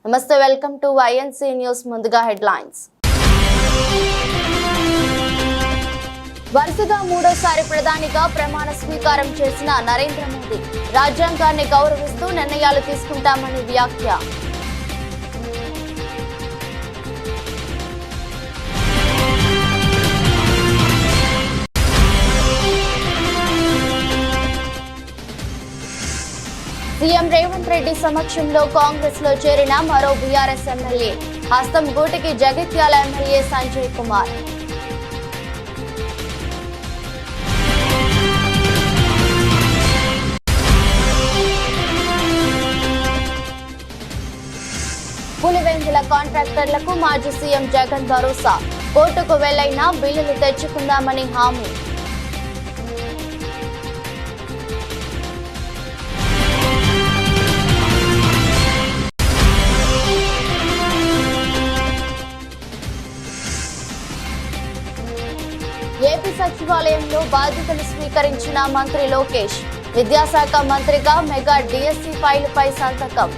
నమస్తే, welcome to INC news. ముందుగా headlines. వరుసగా మూడోసారి ప్రధానిగా ప్రమాణ స్వీకారం చేసిన నరేంద్ర మోదీ రాజ్యాంగాన్ని గౌరవిస్తూ నిర్ణయాలు తీసుకుంటామని వ్యాఖ్య. సీఎం రేవంత్ రెడ్డి సమక్షంలో కాంగ్రెస్ లో చేరిన మరో బీఆర్ఎస్ ఎమ్మెల్యే. హస్తం గూటికి జగిత్యాల ఎమ్మెల్యే సంజయ్ కుమార్. పులివెందుల కాంట్రాక్టర్లకు మాజీ సీఎం జగన్ భరోసా. కోర్టుకు వెళ్లైనా బిల్లులు తెచ్చుకుందామని హామీ. ఏపీ సచివాలయంలో బాధ్యతలు స్వీకరించిన మంత్రి లోకేష్. విద్యాశాఖ మంత్రిగా మెగా డిఎస్సి ఫైలుపై సంతకం.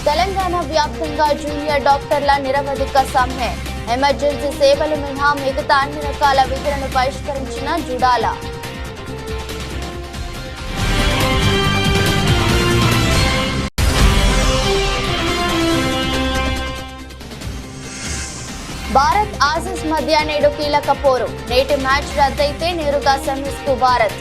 తెలంగాణ వ్యాప్తంగా జూనియర్ డాక్టర్ల నిరవధిక సమ్మె. ఎమర్జెన్సీ సేవలు మినహా మిగతా అన్ని రకాల విధులను బహిష్కరించిన జుడాల. భారత్ ఆసీస్ మధ్య నేడు కీలక పోరు. నేటి మ్యాచ్ రద్దయితే నేరుగా సెమీస్ కు భారత్.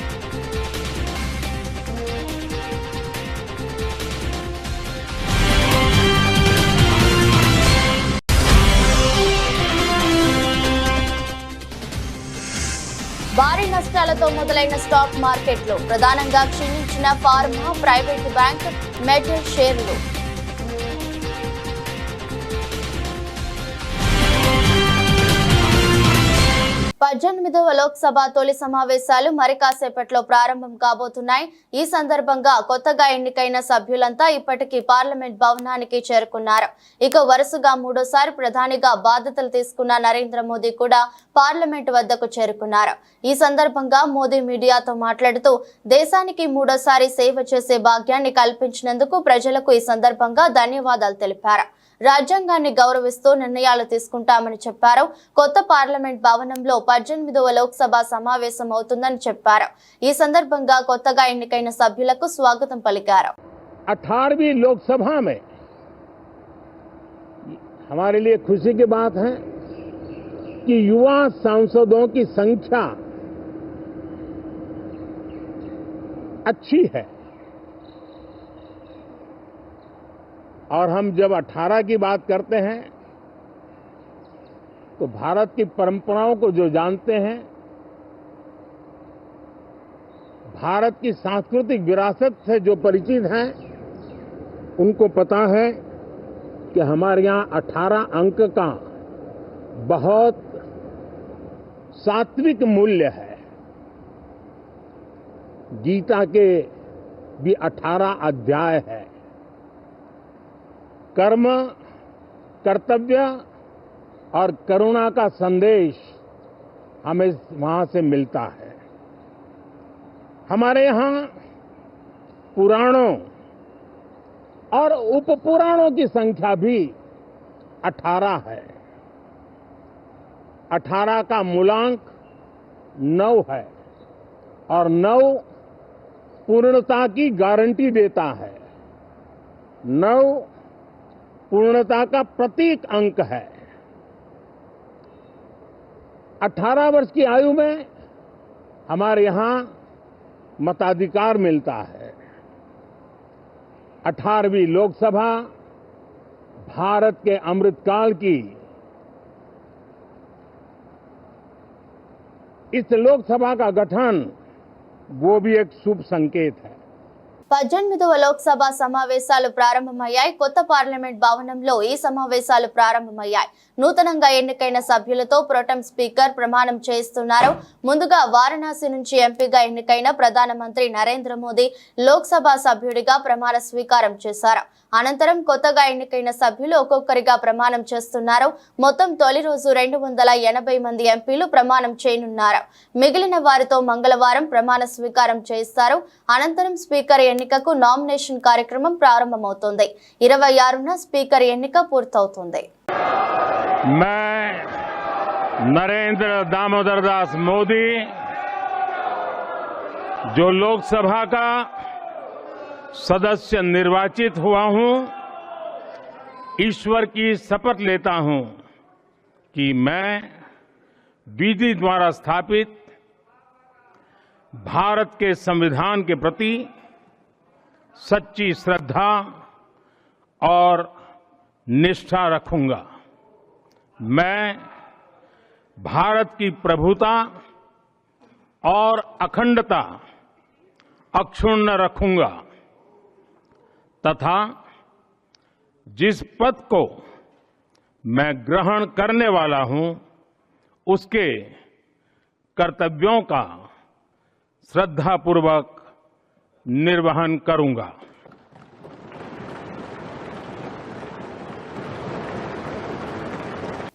భారీ నష్టాలతో మొదలైన స్టాక్ మార్కెట్లు. ప్రధానంగా క్షీణించిన ఫార్మా, ప్రైవేటు బ్యాంక్, మెటల్ షేర్లు. పద్దెనిమిదవ లోక్సభ తొలి సమావేశాలు మరి కాసేపట్లో ప్రారంభం కాబోతున్నాయి. ఈ సందర్భంగా కొత్తగా ఎన్నికైన సభ్యులంతా ఇప్పటికీ పార్లమెంట్ భవనానికి చేరుకున్నారు. ఇక వరుసగా మూడోసారి ప్రధానిగా బాధ్యతలు తీసుకున్న నరేంద్ర మోదీ కూడా పార్లమెంట్ వద్దకు చేరుకున్నారు. ఈ సందర్భంగా మోదీ మీడియాతో మాట్లాడుతూ దేశానికి మూడోసారి సేవ చేసే భాగ్యాన్ని కల్పించినందుకు ప్రజలకు ఈ సందర్భంగా ధన్యవాదాలు తెలిపారు. రాజ్యాంగాన్ని గౌరవిస్తూ నిర్ణయాలు తీసుకుంటామని చెప్పారు. కొత్త పార్లమెంట్ భవనంలో 18వ లోక్సభ సమావేశం అవుతుందని చెప్పారు. ఈ సందర్భంగా కొత్తగా ఎన్నికైన సభ్యులకు స్వాగతం పలికారు. 18वीं लोकसभा में हमारे लिए खुशी की बात है कि युवा सांसदों की संख्या अच्छी है और हम जब 18 की बात करते हैं तो भारत की परंपराओं को जो जानते हैं, भारत की सांस्कृतिक विरासत से जो परिचित हैं, उनको पता है कि हमारे यहाँ 18 अंक का बहुत सात्विक मूल्य है। गीता के भी 18 अध्याय है। कर्म, कर्तव्य और करुणा का संदेश हमें वहां से मिलता है। हमारे यहाँ पुराणों और उपपुराणों की संख्या भी 18 है। 18 का मूलांक 9 है और 9 पूर्णता की गारंटी देता है। 9 पूर्णता का प्रतीक अंक है। 18 वर्ष की आयु में हमारे यहाँ मताधिकार मिलता है। 18वीं लोकसभा भारत के अमृतकाल की इस लोकसभा का गठन वो भी एक शुभ संकेत है। 18వ లోక్సభ సమావేశాలు ప్రారంభమయ్యాయి. కొత్త పార్లమెంట్ భవనంలో ఈ సమావేశాలు ప్రారంభమయ్యాయి. నూతనంగా ఎన్నికైన సభ్యులతో ప్రొటెం స్పీకర్ ప్రమాణం చేస్తున్నారు. ముందుగా వారణాసి నుంచి ఎంపీగా ఎన్నికైన ప్రధానమంత్రి నరేంద్ర మోదీ లోక్సభ సభ్యుడిగా ప్రమాణ స్వీకారం చేశారు. అనంతరం కొత్తగా ఎన్నికైన సభ్యులు ఒక్కొక్కరిగా ప్రమాణం చేస్తున్నారు. మొత్తం తొలి రోజు 280 మంది ఎంపీలు ప్రమాణం చేయనున్నారు. మిగిలిన వారితో మంగళవారం ప్రమాణ స్వీకారం చేస్తారు. అనంతరం స్పీకర్ ఎన్నికకు నామినేషన్ కార్యక్రమం ప్రారంభమవుతుంది. 26న స్పీకర్ ఎన్నిక పూర్తవుతుంది. नरेंद्र दामोदर दास मोदी जो लोकसभा का सदस्य निर्वाचित हुआ हूं, ईश्वर की शपथ लेता हूं कि मैं विधि द्वारा स्थापित भारत के संविधान के प्रति सच्ची श्रद्धा और निष्ठा रखूंगा। मैं भारत की प्रभुता और अखंडता अक्षुण्ण रखूंगा तथा जिस पद को मैं ग्रहण करने वाला हूं उसके कर्तव्यों का श्रद्धापूर्वक निर्वहन करूंगा।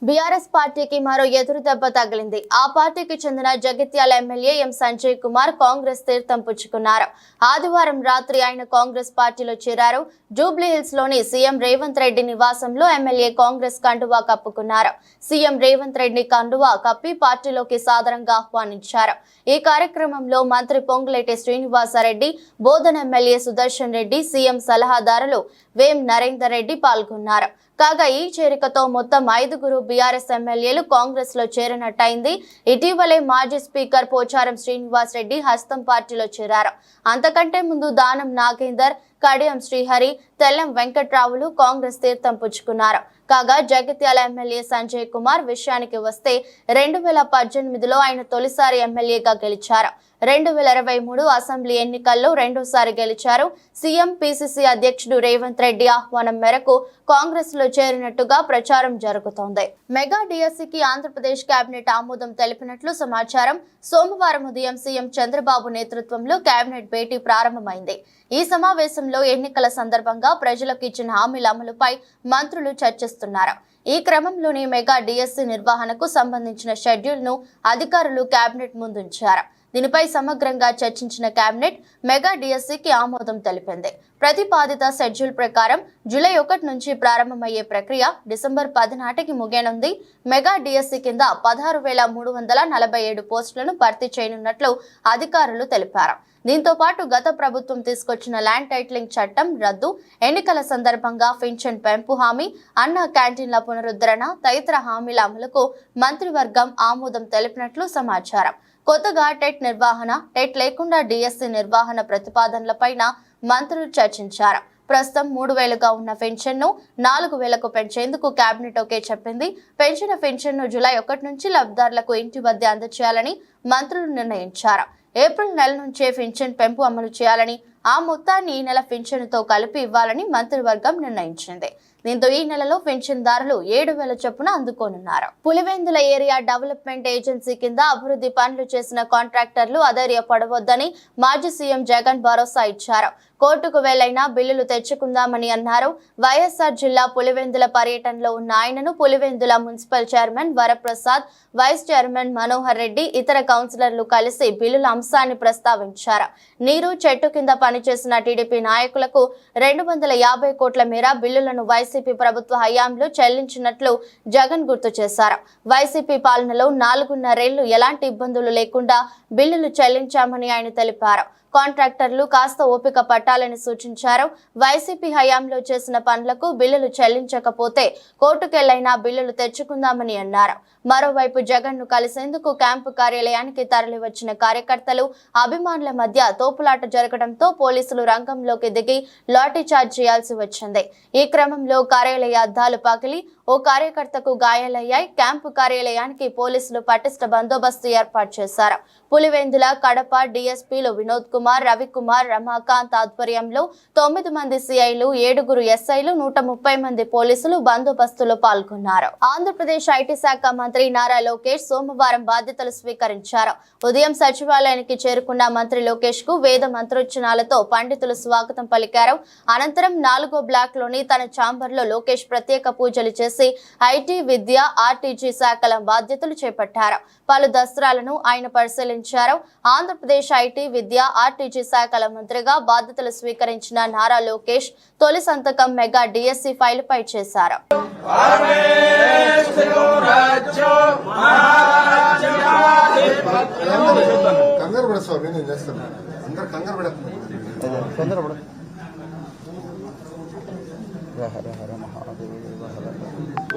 బీఆర్ఎస్ పార్టీకి మరో ఎదురు దెబ్బ తగిలింది. ఆ పార్టీకి చెందిన జగిత్యాల ఎమ్మెల్యే ఎం సంజయ్ కుమార్ కాంగ్రెస్ తీర్థం పుచ్చుకున్నారు. ఆదివారం రాత్రి ఆయన కాంగ్రెస్ పార్టీలో చేరారు. జూబ్లీహిల్స్ లోని సీఎం రేవంత్ రెడ్డి నివాసంలో ఎమ్మెల్యే కాంగ్రెస్ కండువా కప్పుకున్నారు. సీఎం రేవంత్ రెడ్డి కండువా కప్పి పార్టీలోకి సాదరంగా ఆహ్వానించారు. ఈ కార్యక్రమంలో మంత్రి పొంగులేటి శ్రీనివాసరెడ్డి, బోధన ఎమ్మెల్యే సుదర్శన్ రెడ్డి, సీఎం సలహాదారులు వేం నరేందర్ రెడ్డి పాల్గొన్నారు. కాగా ఈ చేరికతో మొత్తం 5గురు బీఆర్ఎస్ ఎమ్మెల్యేలు కాంగ్రెస్ లో చేరినట్టయింది. ఇటీవలే మాజీ స్పీకర్ పోచారం శ్రీనివాస్ రెడ్డి హస్తం పార్టీలో చేరారు. అంతకంటే ముందు దానం నాగేందర్, కడియం శ్రీహరి, తెల్లం వెంకట్రావులు కాంగ్రెస్ తీర్థం పుచ్చుకున్నారు. కాగా జగిత్యాల ఎమ్మెల్యే సంజయ్ కుమార్ విషయానికి వస్తే 2018లో ఆయన తొలిసారి ఎమ్మెల్యేగా గెలిచారు. 2023 అసెంబ్లీ ఎన్నికల్లో రెండోసారి గెలిచారు. సీఎం పీసీసీ అధ్యక్షుడు రేవంత్ రెడ్డి ఆహ్వానం మేరకు కాంగ్రెస్ లో చేరినట్టుగా ప్రచారం జరుగుతోంది. మెగా డిఎస్సికి ఆంధ్రప్రదేశ్ కేబినెట్ ఆమోదం తెలిపినట్లు సమాచారం. సోమవారం ఉదయం సీఎం చంద్రబాబు నేతృత్వంలో కేబినెట్ భేటీ ప్రారంభమైంది. ఈ సమావేశంలో ఎన్నికల సందర్భంగా ప్రజలకు ఇచ్చిన హామీల అమలుపై మంత్రులు చర్చిస్తున్నారు. ఈ క్రమంలోనే మెగా డిఎస్సి నిర్వహణకు సంబంధించిన షెడ్యూల్ ను అధికారులు కేబినెట్ ముందుంచారు. దీనిపై సమగ్రంగా చర్చించిన కేబినెట్ మెగా డిఎస్సికి ఆమోదం తెలిపింది. ప్రతిపాదిత షెడ్యూల్ ప్రకారం జూలై 1 నుంచి ప్రారంభమయ్యే ప్రక్రియ డిసెంబర్ 10 నాటికి ముగియనుంది. మెగా డిఎస్సి కింద 16,347 పోస్టులను భర్తీ చేయనున్నట్లు అధికారులు తెలిపారు. దీంతో పాటు గత ప్రభుత్వం తీసుకొచ్చిన ల్యాండ్ టైటిలింగ్ చట్టం రద్దు, ఎన్నికల సందర్భంగా పింఛన్ పెంపు హామీ, అన్న క్యాంటీన్ల పునరుద్ధరణ తదితర హామీల అమలుకు మంత్రివర్గం ఆమోదం తెలిపినట్లు సమాచారం. కొత్తగా టెట్ నిర్వహణ, టెట్ లేకుండా డిఎస్సి నిర్వహణ ప్రతిపాదనలపైన మంత్రులు చర్చించారు. ప్రస్తుతం 3,000గా ఉన్న పెన్షన్ను 4,000కు పెంచేందుకు కేబినెట్ ఓకే చెప్పింది. పెంచిన పెన్షన్ను జూలై 1 నుంచి లబ్ధిదారులకు ఇంటి వద్ద అందజేయాలని మంత్రులు నిర్ణయించారు. ఏప్రిల్ నెల నుంచే పెన్షన్ పెంపు అమలు చేయాలని, ఆ మొత్తాన్ని ఈ నెల పెన్షన్తో కలిపి ఇవ్వాలని మంత్రివర్గం నిర్ణయించింది. దీంతో ఈ నెలలో పెన్షన్దారులు 7,000 చొప్పున అందుకోనున్నారు. పులివెందుల ఏరియా డెవలప్మెంట్ ఏజెన్సీ కింద అభివృద్ధి పనులు చేసిన కాంట్రాక్టర్లు అధైర్యపడవద్దని మాజీ సీఎం జగన్ భరోసా ఇచ్చారు. కోర్టుకు వెళ్లైనా బిల్లులు తెచ్చుకుందామని అన్నారు. వైఎస్ఆర్ జిల్లా పులివెందుల పర్యటనలో ఉన్న ఆయనను Pulivendula municipal chairman Varaprasad, vice chairman Manohar Reddy, ఇతర కౌన్సిలర్లు కలిసి బిల్లుల అంశాన్ని ప్రస్తావించారు. నీరు, చెట్టు కింద పనిచేసిన టీడీపీ నాయకులకు 250 కోట్ల మేర బిల్లులను వైసీపీ ప్రభుత్వ హయాంలో చెల్లించినట్లు జగన్ గుర్తు చేశారు. వైసీపీ పాలనలో 4.5 ఏళ్లు ఎలాంటి ఇబ్బందులు లేకుండా బిల్లులు చెల్లించామని ఆయన తెలిపారు. కాంట్రాక్టర్లు కాస్త ఓపిక పట్టాలని సూచించారు. వైసీపీ హయాంలో చేసిన పనులకు బిల్లులు చెల్లించకపోతే కోర్టుకెళ్లైనా బిల్లులు తెచ్చుకుందామని అన్నారు. మరోవైపు జగన్ ను కలిసేందుకు క్యాంపు కార్యాలయానికి తరలివచ్చిన కార్యకర్తలు, అభిమానుల మధ్య తోపులాట జరగడంతో పోలీసులు రంగంలోకి దిగి లాఠీ చార్జ్ చేయాల్సి వచ్చింది. ఈ క్రమంలో కార్యాలయ అద్దాలు పగిలి ఓ కార్యకర్తకు గాయాలయ్యాయి. క్యాంపు కార్యాలయానికి పోలీసులు పటిష్ట బందోబస్తు ఏర్పాటు చేశారు. పులివెందుల, కడప డీఎస్పీలు వినోద్ కుమార్, రవికుమార్, రమాకాంత్ ఆధ్వర్యంలో 9 మంది సిఐలు, 7 ఎస్ఐలు, 130 మంది పోలీసులు బందోబస్తులో పాల్గొన్నారు. ఆంధ్రప్రదేశ్ ఐటీ శాఖ మంత్రి నారా లోకేష్ సోమవారం బాధ్యతలు స్వీకరించారు. ఉదయం సచివాలయానికి చేరుకున్న మంత్రి లోకేష్ కు వేద మంత్రోచ్చరణలతో పండితులు స్వాగతం పలికారు. అనంతరం 4వ బ్లాక్ లోని తన ఛాంబర్ లో లోకేష్ ప్రత్యేక పూజలు చేసి ఐటీ, విద్య, ఆర్టీజీ శాఖల బాధ్యతలు చేపట్టారు. పలు దస్త్రాలను ఆయన పరిశీలించారు. ఆంధ్రప్రదేశ్ ఐటీ, విద్య, ఆర్టీజీ శాఖల మంత్రిగా బాధ్యతలు స్వీకరించిన నారా లోకేష్ తొలి సంతకం మెగా డిఎస్సి ఫైల్ పై చేశారు.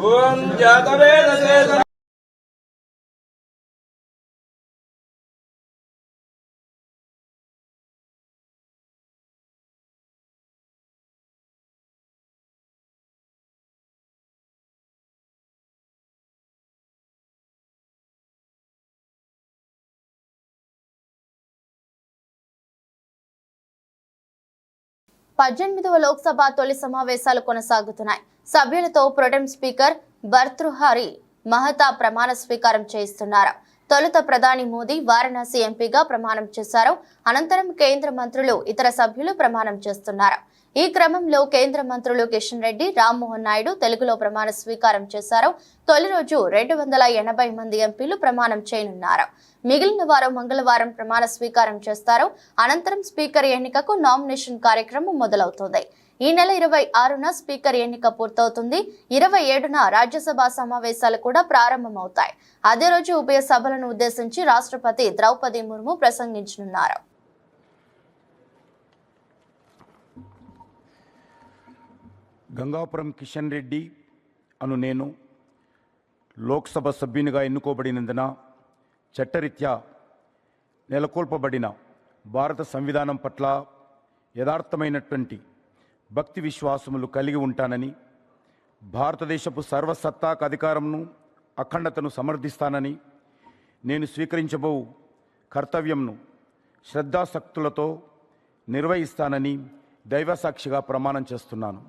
ఓం జాతవేద పద్దెనిమిదవ లోక్సభ తొలి సమావేశాలు కొనసాగుతున్నాయి. సభ్యులతో ప్రొటెం స్పీకర్ భర్తృహరి మహతా ప్రమాణ స్వీకారం చేయిస్తున్నారు. తొలుత ప్రధాని మోదీ వారణాసి ఎంపీగా ప్రమాణం చేశారు. అనంతరం కేంద్ర మంత్రులు, ఇతర సభ్యులు ప్రమాణం చేస్తున్నారు. ఈ క్రమంలో కేంద్ర మంత్రులు కిషన్ రెడ్డి, రామ్మోహన్ నాయుడు తెలుగులో ప్రమాణ స్వీకారం చేశారు. తొలి రోజు 280 మంది ఎంపీలు ప్రమాణం చేయనున్నారు. మిగిలిన వారు మంగళవారం ప్రమాణ స్వీకారం చేస్తారు. అనంతరం స్పీకర్ ఎన్నికకు నామినేషన్ కార్యక్రమం మొదలవుతుంది. ఈ నెల 26న స్పీకర్ ఎన్నిక పూర్తవుతుంది. 27న రాజ్యసభ సమావేశాలు కూడా ప్రారంభమవుతాయి. అదే రోజు ఉభయ సభలను ఉద్దేశించి రాష్ట్రపతి ద్రౌపది ముర్ము ప్రసంగించనున్నారు. గంగాపురం కిషన్ రెడ్డి అను నేను లోక్సభ సభ్యునిగా ఎన్నుకోబడినందున చట్టరీత్యా నెలకొల్పబడిన భారత సంవిధానం పట్ల యథార్థమైనటువంటి భక్తి విశ్వాసములు కలిగి ఉంటానని, భారతదేశపు సర్వసత్తాక అధికారంను, అఖండతను సమర్థిస్తానని, నేను స్వీకరించబో కర్తవ్యంను శ్రద్ధాశక్తులతో నిర్వహిస్తానని దైవసాక్షిగా ప్రమాణం చేస్తున్నాను.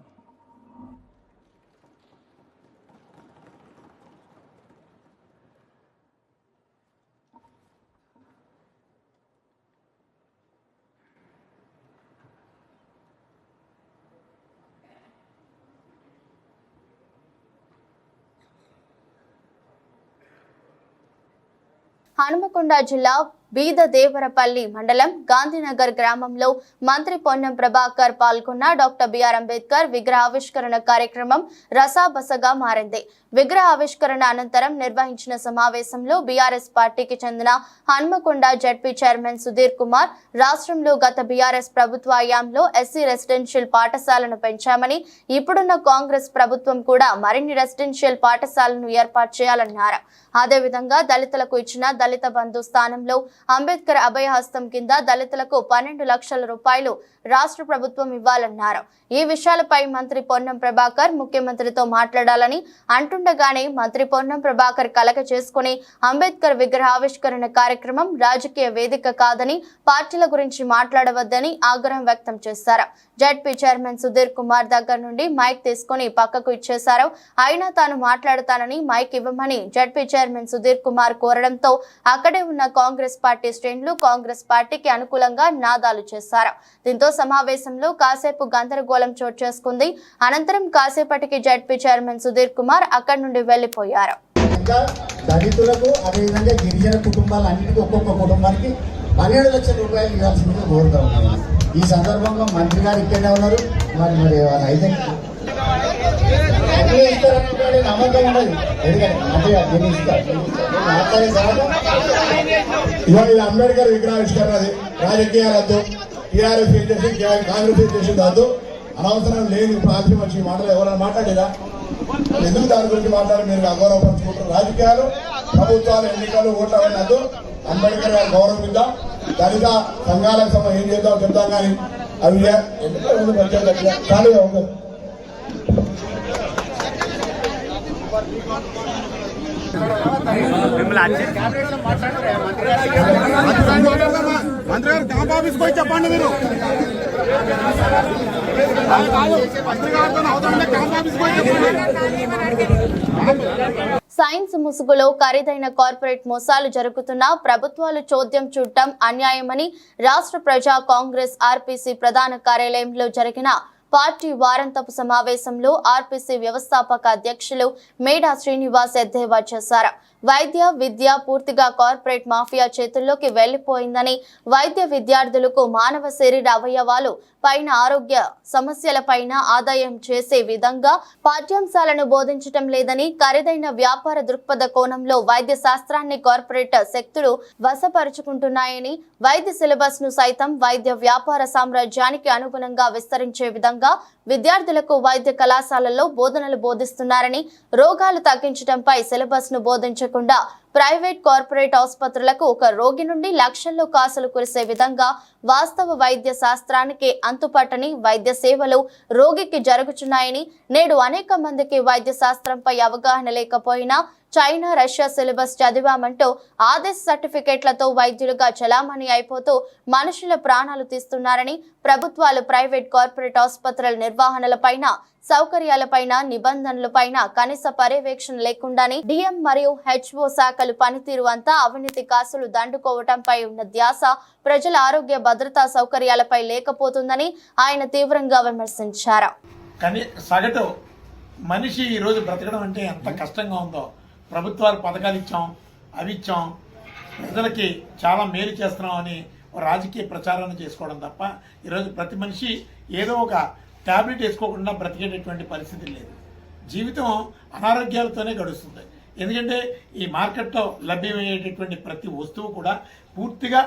హనుమకొండ జిల్లా బీదదేవరపల్లి మండలం గాంధీనగర్ గ్రామంలో మంత్రి పొన్నం ప్రభాకర్ పాల్గొన్న డాక్టర్ బిఆర్ అంబేద్కర్ విగ్రహావిష్కరణ కార్యక్రమం రసాబసగా మారింది. విగ్రహ ఆవిష్కరణ అనంతరం నిర్వహించిన సమావేశంలో బీఆర్ఎస్ పార్టీకి చెందిన హనుమకొండ జడ్పీ చైర్మన్ సుధీర్ కుమార్, రాష్ట్రంలో గత బీఆర్ఎస్ ప్రభుత్వ హయాంలో ఎస్సీ రెసిడెన్షియల్ పాఠశాలను పెంచామని, ఇప్పుడున్న కాంగ్రెస్ ప్రభుత్వం కూడా మరిన్ని రెసిడెన్షియల్ పాఠశాలను ఏర్పాటు చేయాలన్నారు. అదేవిధంగా దళితులకు ఇచ్చిన దళిత బంధు స్థానంలో అంబేద్కర్ అభయహస్తం కింద దళితులకు 12 లక్షల రూపాయలు రాష్ట్ర ప్రభుత్వం ఇవ్వాలన్నారు. ఈ విషయాలపై మంత్రి పొన్నం ప్రభాకర్ ముఖ్యమంత్రితో మాట్లాడాలని అంటుండగానే మంత్రి పొన్నం ప్రభాకర్ కలగ చేసుకుని అంబేద్కర్ విగ్రహావిష్కరణ కార్యక్రమం రాజకీయ వేదిక కాదని, పార్టీల గురించి మాట్లాడవద్దని ఆగ్రహం వ్యక్తం చేశారు. జడ్పీ చైర్మన్ సుధీర్ కుమార్ దగ్గర నుండి మైక్ తీసుకుని పక్కకు ఇచ్చేశారు. అయినా తాను మాట్లాడతానని మైక్ ఇవ్వమని జడ్పీ చైర్మన్ సుధీర్ కుమార్ కోరడంతో అక్కడే ఉన్న కాంగ్రెస్ పార్టీ శ్రేణులు కాంగ్రెస్ పార్టీకి అనుకూలంగా నినాదాలు చేశారు. దీంతో సమావేశంలో కాసేపు గందరగోళం చోటు చేసుకుంది. అనంతరం కాసేపటికి జడ్పీ చైర్మన్ సుధీర్ కుమార్ అక్కడి నుండి వెళ్లిపోయారు. దళితులకు అదేవిధంగా గిరిజన కుటుంబాలన్నిటికీ ఒక్కొక్క కుటుంబానికి 12 లక్షల రూపాయలు ఇవ్వాల్సిందిగా కోరుతా ఉన్నాను. ఈ సందర్భంగా మంత్రి గారు ఇక్కడనే ఉన్నారు. మరి అయితే నమ్మకం ఉండదు. ఎందుకంటే మంత్రి గారు మాట్లాడే ఇవాళ ఇది అంబేద్కర్ విగ్రహావిష్కరణది రాజకీయాలతో టీఆర్ఎస్ చేసి కాంగ్రెస్ చేసి కాదు, అనవసరం లేని ఇప్పుడు ఆశయం వచ్చి మాటలు ఎవరైనా మాట్లాడేదా? ఎందుకు దాని గురించి మాట్లాడి మీరు అగౌరవపరుచుకుంటారు? రాజకీయాలు, ప్రభుత్వాలు, ఎన్నికలు, ఓట్లు అవన్నద్దు. అంబేద్కర్ గారు గౌరవిద్దాం. దళిత సంఘాలకు ఏం చేద్దాం చెప్తాం, కానీ అవి ఎందుకు ఖాళీగా ఉండదు. మంత్రి గారు క్యాంప్ ఆఫీస్కి పోయి చెప్పండి మీరు. మంత్రి గారితో అవుతుంటే క్యాంప్ ఆఫీస్కి పోయి చెప్పండి. సైన్స్ ముసుగులో ఖరీదైన కార్పొరేట్ మోసాలు జరుగుతున్నా ప్రభుత్వాలు చోద్యం చూడటం అన్యాయమని రాష్ట్ర ప్రజా కాంగ్రెస్ ఆర్పీసీ ప్రధాన కార్యాలయంలో జరిగిన పార్టీ వారాంతపు సమావేశంలో ఆర్పీసీ వ్యవస్థాపక అధ్యక్షులు మేడా శ్రీనివాస్ ఎద్దేవా చేశారు. వైద్య విద్య పూర్తిగా కార్పొరేట్ మాఫియా చేతుల్లోకి వెళ్లిపోయిందని, వైద్య విద్యార్థులకు మానవ శరీర అవయవాలు పైన ఆరోగ్య సమస్యలపైన ఆదాయం చేసే విధంగా పాఠ్యాంశాలను బోధించటం లేదని, ఖరీదైన వ్యాపార దృక్పథ కోణంలో వైద్య శాస్త్రాన్ని కార్పొరేట్ శక్తులు వశపరుచుకుంటున్నాయని, వైద్య సిలబస్ ను సైతం వైద్య వ్యాపార సామ్రాజ్యానికి అనుగుణంగా విస్తరించే విధంగా విద్యార్థులకు వైద్య కళాశాలల్లో బోధనలు బోధిస్తున్నారని, రోగాలు తగ్గించడంపై సిలబస్ ను బోధించకుండా ప్రైవేట్ కార్పొరేట్ ఆసుపత్రులకు ఒక రోగి నుండి లక్షల్లో కాసులు కురిసే విధంగా వాస్తవ వైద్య శాస్త్రానికి అంతుపట్టని వైద్య సేవలు రోగికి జరుగుతున్నాయని, నేడు అనేక మందికి వైద్య శాస్త్రంపై అవగాహన లేకపోయినా చైనా రష్యా సిలబస్ చదివామంటూ ఆదేశ సర్టిఫికెట్లతో వైద్యులుగా చలామణి అయిపోతూ మనుషుల ప్రాణాలు తీస్తున్నారని, ప్రభుత్వాలు ప్రైవేట్ కార్పొరేట్ ఆసుపత్రుల నిర్వహణలపైన సౌకర్యాలపైన నిబంధనలపైన కనీస పర్యవేక్షణ లేకుండానే డిఎం మరియు హెచ్ఓ శాఖలు పనితీరు అంతా అవినీతి కాసులు దండుకోవటంపై ఉన్న ధ్యాస ప్రజల ఆరోగ్య భద్రతా సౌకర్యాలపై లేకపోతుందని ఆయన తీవ్రంగా విమర్శించారు. కానీ సగటు మనిషి ఈ రోజు బ్రతకడం అంటే ఎంత కష్టంగా ఉందో, ప్రభుత్వాలు పథకాలు ఇచ్చాం, అవి ఇచ్చాం, ప్రజలకి చాలా మేలు చేస్తున్నాం అని రాజకీయ ప్రచారాన్ని చేసుకోవడం తప్ప ఈరోజు ప్రతి మనిషి ఏదో ఒక టాబ్లెట్ వేసుకోకుండా బ్రతికేటటువంటి పరిస్థితి లేదు. జీవితం అనారోగ్యాలతోనే గడుస్తుంది. ఎందుకంటే ఈ మార్కెట్లో లభ్యమయ్యేటటువంటి ప్రతి వస్తువు కూడా పూర్తిగా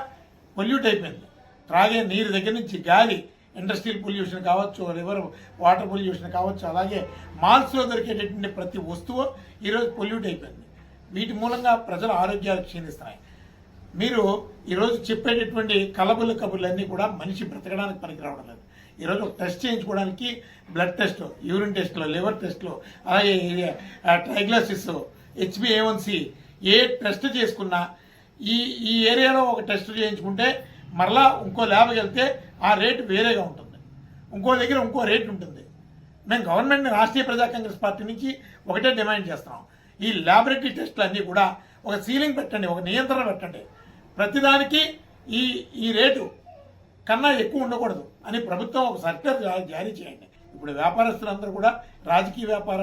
పొల్యూట్ అయిపోయింది. త్రాగే నీరు దగ్గర నుంచి గాలి, ఇండస్ట్రియల్ పొల్యూషన్ కావచ్చు, రివర్ వాటర్ పొల్యూషన్ కావచ్చు, అలాగే మాల్స్లో దొరికేటటువంటి ప్రతి వస్తువు ఈరోజు పొల్యూట్ అయిపోయింది. వీటి మూలంగా ప్రజల ఆరోగ్యాలు క్షీణిస్తున్నాయి. మీరు ఈరోజు చెప్పేటటువంటి కలబుల కబుర్లన్నీ కూడా మనిషి బ్రతకడానికి పనికి రావడం లేదు. ఈరోజు టెస్ట్ చేయించుకోవడానికి బ్లడ్ టెస్ట్, యూరిన్ టెస్ట్లు, లివర్ టెస్ట్లు, అలాగే ట్రైగ్లైసరిస్, HbA1c ఏ టెస్ట్ చేసుకున్నా ఈ ఏరియాలో ఒక టెస్ట్ చేయించుకుంటే మరలా ఇంకో ల్యాబ్కి వెళ్తే ఆ రేటు వేరేగా ఉంటుంది, ఇంకో దగ్గర ఇంకో రేటు ఉంటుంది. మేము గవర్నమెంట్ని రాష్ట్రీయ ప్రజా కాంగ్రెస్ పార్టీ నుంచి ఒకటే డిమాండ్ చేస్తున్నాం, ఈ ల్యాబొరేటరీ టెస్టులు అన్నీ కూడా ఒక సీలింగ్ పెట్టండి, ఒక నియంత్రణ పెట్టండి. ప్రతిదానికి ఈ రేటు కన్నా ఎక్కువ ఉండకూడదు అని ప్రభుత్వం ఒక సర్క్యులర్ జారీ చేయండి. ఇప్పుడు వ్యాపారస్తులందరూ కూడా రాజకీయ వ్యాపార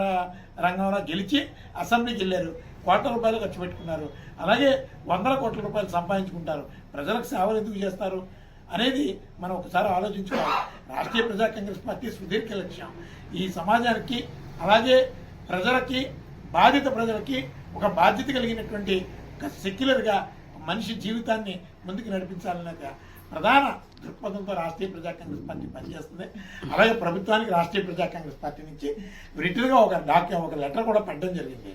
రంగంలో గెలిచి అసెంబ్లీకి వెళ్ళారు, కోట్ల రూపాయలు ఖర్చు పెట్టుకున్నారు, అలాగే వందల కోట్ల రూపాయలు సంపాదించుకుంటారు. ప్రజలకు సేవలు ఎందుకు చేస్తారు అనేది మనం ఒకసారి ఆలోచించుకోవాలి. రాష్ట్రీయ ప్రజా కాంగ్రెస్ పార్టీ సుదీర్ఘ లక్ష్యం ఈ సమాజానికి, అలాగే ప్రజలకి, బాధిత ప్రజలకి ఒక బాధ్యత కలిగినటువంటి ఒక సెక్యులర్గా మనిషి జీవితాన్ని ముందుకు నడిపించాలనే ప్రధాన దృక్పథంతో రాష్ట్రీయ ప్రజా కాంగ్రెస్ పార్టీ పనిచేస్తుంది. అలాగే ప్రభుత్వానికి రాష్ట్రీయ ప్రజా కాంగ్రెస్ పార్టీ నుంచి రిటర్న్గా ఒక లెటర్ కూడా పెట్టడం జరిగింది.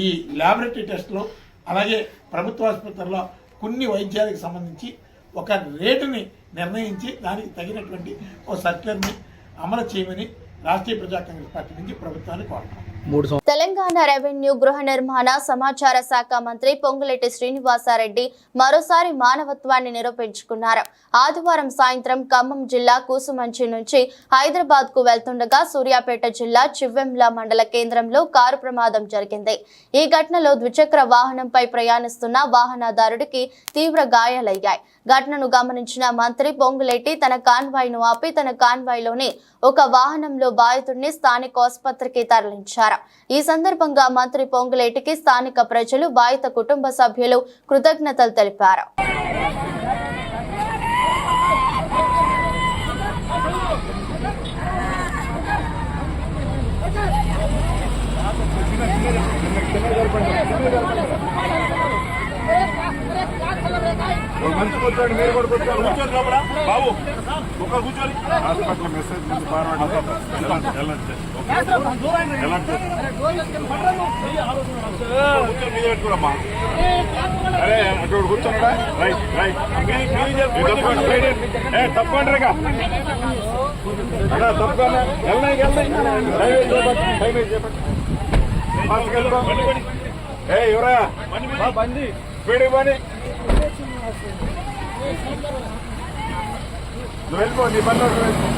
ఈ ల్యాబొరేటరీ టెస్టులు, అలాగే ప్రభుత్వ ఆసుపత్రుల్లో కొన్ని వైద్యాలకు సంబంధించి ఒక రేటుని నిర్ణయించి దానికి తగినటువంటి ఒక సర్క్యులర్ని అమలు చేయమని రాష్ట్రీయ ప్రజా కాంగ్రెస్ పార్టీ నుంచి ప్రభుత్వాన్ని కోరుతాం. తెలంగాణ రెవెన్యూ, గృహ నిర్మాణ, సమాచార శాఖ మంత్రి పొంగులేటి శ్రీనివాసారెడ్డి మరోసారి మానవత్వాన్ని నిరూపించుకున్నారు. ఆదివారం సాయంత్రం ఖమ్మం జిల్లా కూసుమంచి నుంచి హైదరాబాద్ కు వెళ్తుండగా సూర్యాపేట జిల్లా చివ్వెంల మండల కేంద్రంలో కారు ప్రమాదం జరిగింది. ఈ ఘటనలో ద్విచక్ర వాహనంపై ప్రయాణిస్తున్న వాహనదారుడికి తీవ్ర గాయాలయ్యాయి. ఘటనను గమనించిన మంత్రి పొంగులేటి తన కాన్వాయ్ ను ఆపి తన కాన్వాయ్ లోని ఒక వాహనంలో బాధితుడిని స్థానిక ఆసుపత్రికి తరలించారు. ఈ సందర్భంగా మంత్రి పొంగులేటికి స్థానిక ప్రజలు, బాధిత కుటుంబ సభ్యులు కృతజ్ఞతలు తెలిపారు. మంచి కూర్చోండి, మీరు కూడా కూర్చోండి. కూర్చోండి లోపల బాబు, ఒకరు కూర్చోండి. హాస్పిటల్ మెసేజ్ మీద పెట్టుకోమ్మా. అరే అటు కూర్చోండా. రైట్ రైట్ తప్పకుండా తప్పకుండా చెప్పండి. ఎవరా బండి స్పీడ్ ఇవ్వని నువ్వు వెళ్ళిపో నీ బండి వెళ్ళిపో.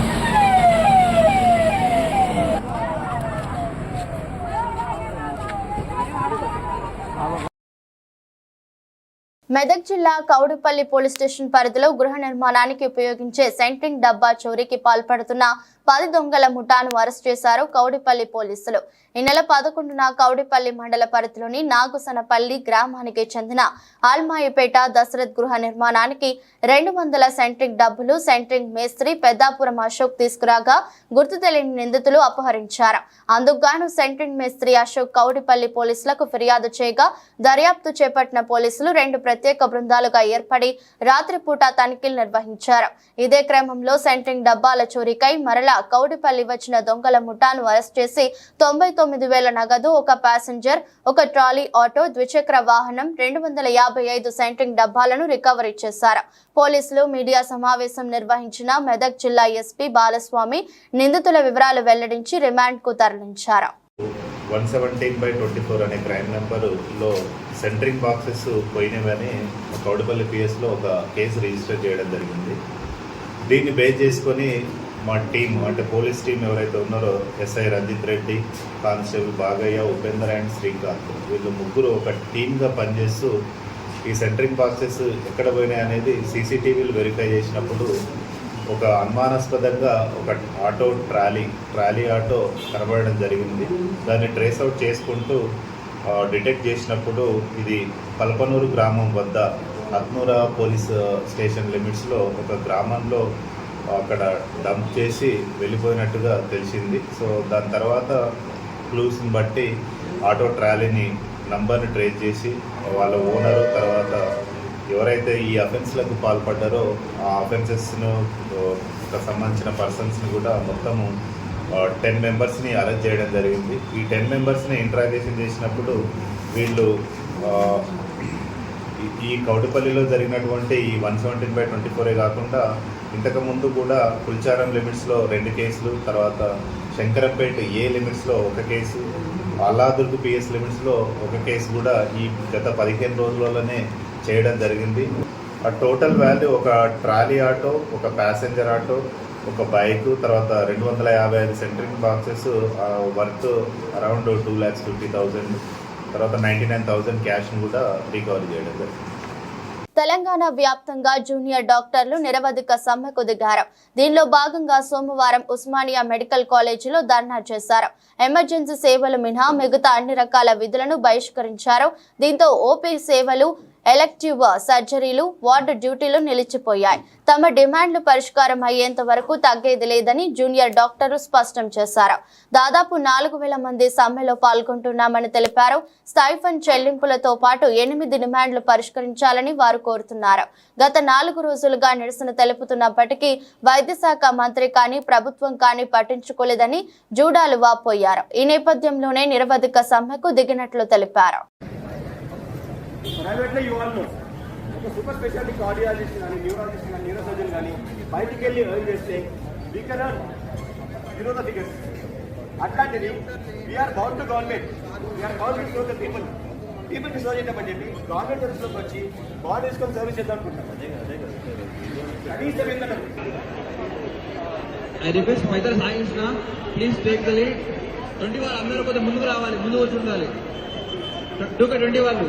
మెదక్ జిల్లా కౌడుపల్లి పోలీస్ స్టేషన్ పరిధిలో గృహ నిర్మాణానికి ఉపయోగించే సెంట్రింగ్ డబ్బా చోరీకి పాల్పడుతున్న 10 దొంగల ముఠాను అరెస్ట్ చేశారు కౌడిపల్లి పోలీసులు. ఈ నెల 11న కౌడిపల్లి మండల పరిధిలోని నాగుసనపల్లి గ్రామానికి చెందిన ఆల్మాయిపేట దశరథ్ గృహ నిర్మాణానికి 200 సెంట్రింగ్ డబ్బులు సెంట్రింగ్ మేస్త్రి పెద్దాపురం అశోక్ తీసుకురాగా గుర్తు తెలియని నిందితులు అపహరించారు. అందుకుగాను సెంట్రింగ్ మేస్త్రి అశోక్ కౌడిపల్లి పోలీసులకు ఫిర్యాదు చేయగా దర్యాప్తు చేపట్టిన పోలీసులు 2 ప్రత్యేక బృందాలుగా ఏర్పడి రాత్రిపూట తనిఖీలు నిర్వహించారు. ఇదే క్రమంలో సెంట్రింగ్ డబ్బాల చోరీకై మరలా కౌడిపల్లి వచ్చిన దొంగల ముఠాను అరెస్ట్ చేసి 99,000 నగదు, ఒక ప్యాసింజర్, ఒక ట్రాలీ ఆటో, ద్విచక్ర వాహనం, 255 సెంట్రింగ్ డబ్బాలను రికవరీ చేశారు. పోలీసులు మీడియా సమావేశం నిర్వహించిన మెదక్ జిల్లా ఎస్పీ బాలస్వామి నిందితుల వివరాలు వెల్లడించి రిమాండ్ కు తరలించారు. 117/24 అనే క్రైమ్ నెంబర్లో సెంట్రింగ్ బాక్సెస్ పోయినవని కౌడిపల్లి పిఎస్లో ఒక కేసు రిజిస్టర్ చేయడం జరిగింది. దీన్ని బేస్ చేసుకొని మా టీం అంటే పోలీస్ టీం ఎవరైతే ఉన్నారో SI Ranjith Reddy, constable Bagayya, Upender and Srikanth, వీళ్ళు ముగ్గురు ఒక టీమ్గా పనిచేస్తూ ఈ సెంట్రింగ్ బాక్సెస్ ఎక్కడ పోయినాయి అనేది సీసీటీవీలు వెరిఫై చేసినప్పుడు ఒక అనుమానాస్పదంగా ఒక ఆటో ట్రాలీ ఆటో కనబడడం జరిగింది. దాన్ని ట్రేస్ అవుట్ చేసుకుంటూ డిటెక్ట్ చేసినప్పుడు ఇది పల్పనూరు గ్రామం వద్ద హత్నూరా పోలీస్ స్టేషన్ లిమిట్స్లో ఒక గ్రామంలో అక్కడ డంప్ చేసి వెళ్ళిపోయినట్టుగా తెలిసింది. సో దాని తర్వాత క్లూస్ని బట్టి ఆటో ట్రాలీని నంబర్ని ట్రేస్ చేసి వాళ్ళ ఓనరు తర్వాత ఎవరైతే ఈ అఫెన్స్లకు పాల్పడ్డారో ఆ అఫెన్సెస్ను సంబంధించిన పర్సన్స్ని కూడా మొత్తము 10 మెంబర్స్ని అరెస్ట్ చేయడం జరిగింది. ఈ 10 మెంబర్స్ని ఇంట్రాగేషన్ చేసినప్పుడు వీళ్ళు ఈ కౌడిపల్లిలో జరిగినటువంటి ఈ 117/24 కాకుండా ఇంతకుముందు కూడా కుల్చారం లిమిట్స్లో 2 కేసులు, తర్వాత శంకరంపేట ఏ లిమిట్స్లో 1 కేసు, అల్లాదుర్గ్ పిఎస్ లిమిట్స్లో 1 కేసు కూడా ఈ గత 15 రోజులలోనే చేయడం జరిగింది. ఆ టోటల్ వాల్యూ ఒక ట్రాలీ ఆటో, ఒక ప్యాసింజర్ ఆటో, ఒక బైక్, తర్వాత 255 సెంట్రింగ్ బాక్సెస్ వర్త్ అరౌండ్ 2,50,000, తర్వాత 99,000 క్యాష్ను కూడా రికవరీ చేయడం జరిగింది. తెలంగాణ వ్యాప్తంగా జూనియర్ డాక్టర్లు నిరవధిక సమ్మెకు దిగారు. దీనిలో భాగంగా సోమవారం ఉస్మానియా మెడికల్ కాలేజీలో ధర్నా చేశారు. ఎమర్జెన్సీ సేవలు మినహా మిగతా అన్ని రకాల విధులను బహిష్కరించారు. దీంతో ఓపీ సేవలు, ఎలెక్టివ్ సర్జరీలు, వార్డు డ్యూటీలు నిలిచిపోయాయి. తమ డిమాండ్లు పరిష్కారం అయ్యేంత వరకు తగ్గేది లేదని జూనియర్ డాక్టర్లు స్పష్టం చేశారు. దాదాపు 4,000 మంది సమ్మెలో పాల్గొంటున్నామని తెలిపారు. స్టైఫండ్ చెల్లింపులతో పాటు 8 డిమాండ్లు పరిష్కరించాలని వారు కోరుతున్నారు. గత 4 రోజులుగా నిరసన తెలుపుతున్నప్పటికీ వైద్య శాఖ మంత్రి కానీ ప్రభుత్వం కానీ పట్టించుకోలేదని జూడాలు వాపోయారు. ఈ నేపథ్యంలోనే నిరవధిక సమ్మెకు దిగినట్లు తెలిపారు. ప్రైవేట్లో ఇవ్వాలి ఒక సూపర్ స్పెషాలిటీ కార్డియాలజిస్ట్ కానీ న్యూరాలజిస్ట్ కానీ న్యూరోసర్జన్ కానీ బయటికి వెళ్ళి ఎర్న్ చేస్తే we can earn zero the figures. అట్లాంటిది we are bound to government, we are bound to serve the పీపుల్కి సర్వ్ చేద్దామని చెప్పి గవర్నమెంట్ సర్వీస్లోకి వచ్చి బాడీ తీసుకొని సర్వీస్ చేద్దాం అనుకుంటాం. కనీసం ఏంటంటే ఐ రిక్వెస్ట్ మైదర్ సాయించిన ప్లీజ్ టేక్ ద లీడ్. 20 వాళ్ళు అందరూ కొద్దిగా ముందుకు రావాలి, ముందు వచ్చి ఉండాలి. 20 వాళ్ళు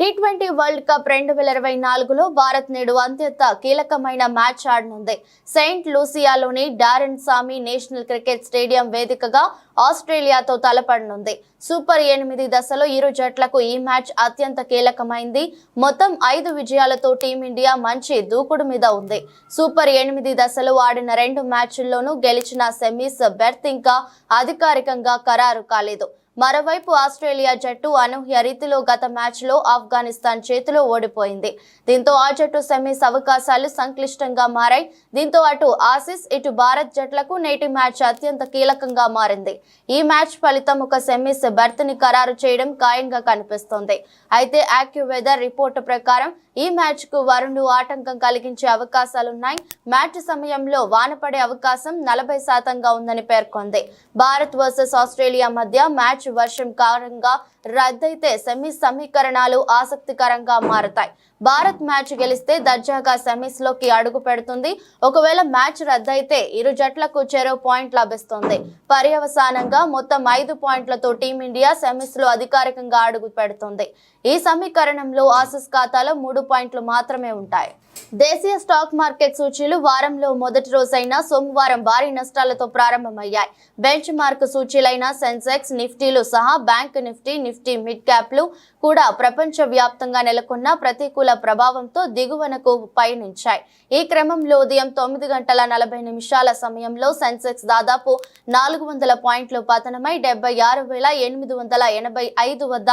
T20 వరల్డ్ కప్ 2024లో భారత్ నేడు అత్యంత కీలకమైన మ్యాచ్ ఆడనుంది. సెయింట్ లూసియాలోని డారెన్ సామి నేషనల్ క్రికెట్ స్టేడియం వేదికగా ఆస్ట్రేలియాతో తలపడనుంది. సూపర్ 8 దశలో ఇరు జట్లకు ఈ మ్యాచ్ అత్యంత కీలకమైంది. మొత్తం 5 విజయాలతో టీమిండియా మంచి దూకుడు మీద ఉంది. సూపర్ 8 దశలో ఆడిన 2 మ్యాచ్ల్లోనూ గెలిచిన సెమీస్ బెర్త్ ఇంకా అధికారికంగా ఖరారు కాలేదు. మరోవైపు ఆస్ట్రేలియా జట్టు అనూహ్య రీతిలో గత మ్యాచ్లో ఆఫ్ఘనిస్తాన్ చేతిలో ఓడిపోయింది. దీంతో ఆ జట్టు సెమీస్ అవకాశాలు సంక్లిష్టంగా మారాయి. దీంతో అటు ఆసీస్ ఇటు భారత్ జట్లకు నేటి మ్యాచ్ అత్యంత కీలకంగా మారింది. ఈ మ్యాచ్ ఫలితం ఒక సెమీస్ బెర్త్ ని ఖరారు చేయడం ఖాయంగా కనిపిస్తోంది. అయితే యాక్యువెదర్ రిపోర్టు ప్రకారం ఈ మ్యాచ్ కు వరుణుడు ఆటంకం కలిగించే అవకాశాలున్నాయి. మ్యాచ్ సమయంలో వాన పడే అవకాశం 40% ఉందని పేర్కొంది. భారత్ వర్సెస్ ఆస్ట్రేలియా మధ్య మ్యాచ్ వర్షం కారణంగా రద్దయితే సెమీస్ సమీకరణాలు ఆసక్తికరంగా మారతాయి. భారత్ మ్యాచ్ గెలిస్తే దర్జాగా సెమీస్ లోకి అడుగు పెడుతుంది. ఒకవేళ మ్యాచ్ రద్దయితే ఇరు జట్లకు చెరో పాయింట్ లభిస్తుంది. పర్యవసానంగా మొత్తం 5 పాయింట్లతో టీమిండియా సెమీస్ లో అధికారికంగా అడుగు పెడుతుంది. ఈ సమీకరణంలో ఆసీస్ ఖాతాలో 3 పాయింట్లు మాత్రమే ఉంటాయి. దేశీయ స్టాక్ మార్కెట్ సూచీలు వారంలో మొదటి రోజైన సోమవారం భారీ నష్టాలతో ప్రారంభమయ్యాయి. బెంచ్ మార్క్ సూచీలైన సెన్సెక్స్, నిఫ్టీలు సహా బ్యాంక్ నిఫ్టీ మిడ్ క్యాప్లు కూడా ప్రపంచ వ్యాప్తంగా నెలకొన్న ప్రతికూల ప్రభావంతో దిగువనకు పయనించాయి. ఈ క్రమంలో ఉదయం 9:40 సమయంలో సెన్సెక్స్ దాదాపు 400 పాయింట్లు పతనమై 76,885 వద్ద,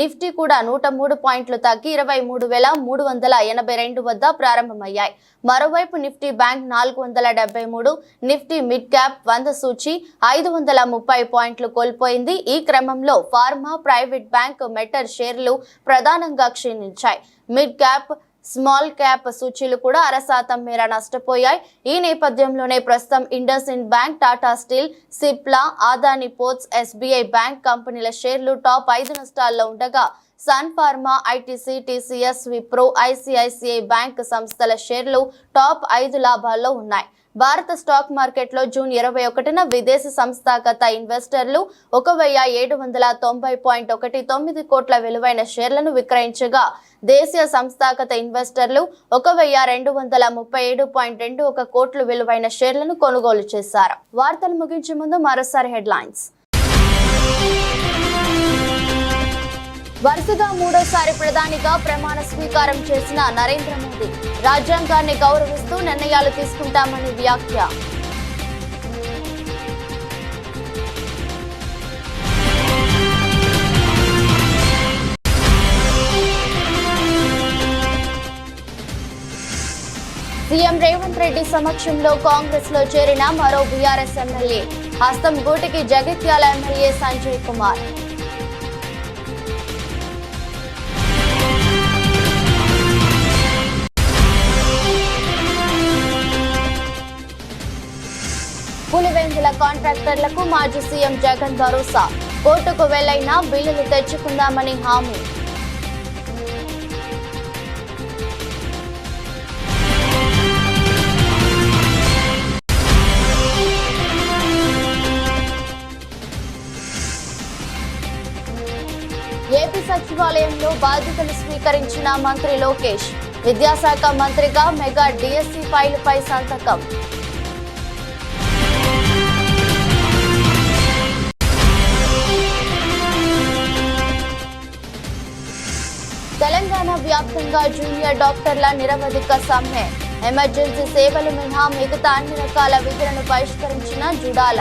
నిఫ్టీ కూడా 103 పాయింట్లు తగ్గి 23,382 వద్ద ప్రారంభమయ్యాయి. మరోవైపు Nifty bank 473, Nifty mid cap 100 సూచీ 530 పాయింట్లు కోల్పోయింది. ఈ క్రమంలో ఫార్మా, ప్రైవేట్ బ్యాంక్, మెటర్ షేర్లు ప్రధానంగా క్షీణించాయి. మిడ్ క్యాప్, స్మాల్ క్యాప్ సూచీలు కూడా 0.5% మేర నష్టపోయాయి. ఈ నేపథ్యంలోనే ప్రస్తుతం IndusInd bank, Tata steel, Cipla, Adani ports, SBI bank కంపెనీల షేర్లు టాప్ 5 నష్టాల్లో ఉండగా Sun Pharma, ITC, TCS, Wipro, ICICI bank సంస్థల షేర్లు టాప్ 5 లాభాల్లో ఉన్నాయి. భారత స్టాక్ మార్కెట్లో జూన్ 21న విదేశీ సంస్థాగత ఇన్వెస్టర్లు 1,790.19 కోట్ల విలువైన షేర్లను విక్రయించగా దేశీయ సంస్థాగత ఇన్వెస్టర్లు 1,237.21 కోట్ల విలువైన షేర్లను కొనుగోలు చేశారు. వార్తలు ముగించే ముందు మరోసారి హెడ్లైన్స్. వరుసగా 3వ ప్రధానిగా ప్రమాణ స్వీకారం చేసిన నరేంద్ర మోదీ రాజ్యాంగాన్ని గౌరవిస్తూ నిర్ణయాలు తీసుకుంటామని వ్యాఖ్య. సీఎం రేవంత్ రెడ్డి సమక్షంలో కాంగ్రెస్ లో చేరిన మరో బీఆర్ఎస్ ఎమ్మెల్యే హస్తం గూటికి జగిత్యాల ఎమ్మెల్యే సంజయ్ కుమార్. పులివెందుల కాంట్రాక్టర్లకు మాజీ సీఎం జగన్ భరోసా, కోర్టుకు వెళ్లైనా బిల్లులు తెచ్చుకుందామని హామీ. ఏపీ సచివాలయంలో బాధ్యతలు స్వీకరించిన మంత్రి లోకేష్, విద్యాశాఖ మంత్రిగా మెగా డిఎస్సి ఫైలుపై సంతకం. తెలంగాణ వ్యాప్తంగా జూనియర్ డాక్టర్ల నిరవధిక సమ్మె, ఎమర్జెన్సీ సేవలు మినహా మిగతా అన్ని రకాల విధులను బహిష్కరించిన జుడాల.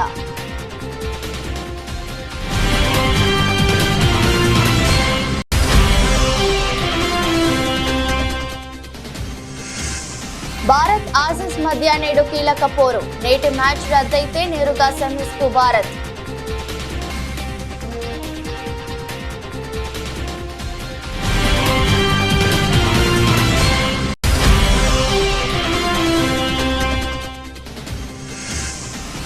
భారత్ ఆసీస్ మధ్య నేడు కీలక పోరు, నేటి మ్యాచ్ రద్దయితే నేరుగా సెమీస్ కు భారత్.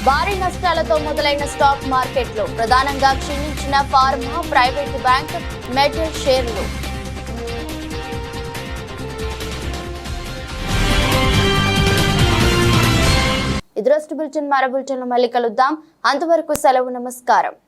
భారీ నష్టాలతో మొదలైన స్టాక్ మార్కెట్లు, ప్రధానంగా క్షీణించిన ఫార్మా, ప్రైవేట్ బ్యాంక్, మెటల్ షేర్లు. ఇది రోజు బులెటిన్. మరో బులెటిన్లో మళ్ళీ కలుద్దాం. అంతవరకు సెలవు, నమస్కారం.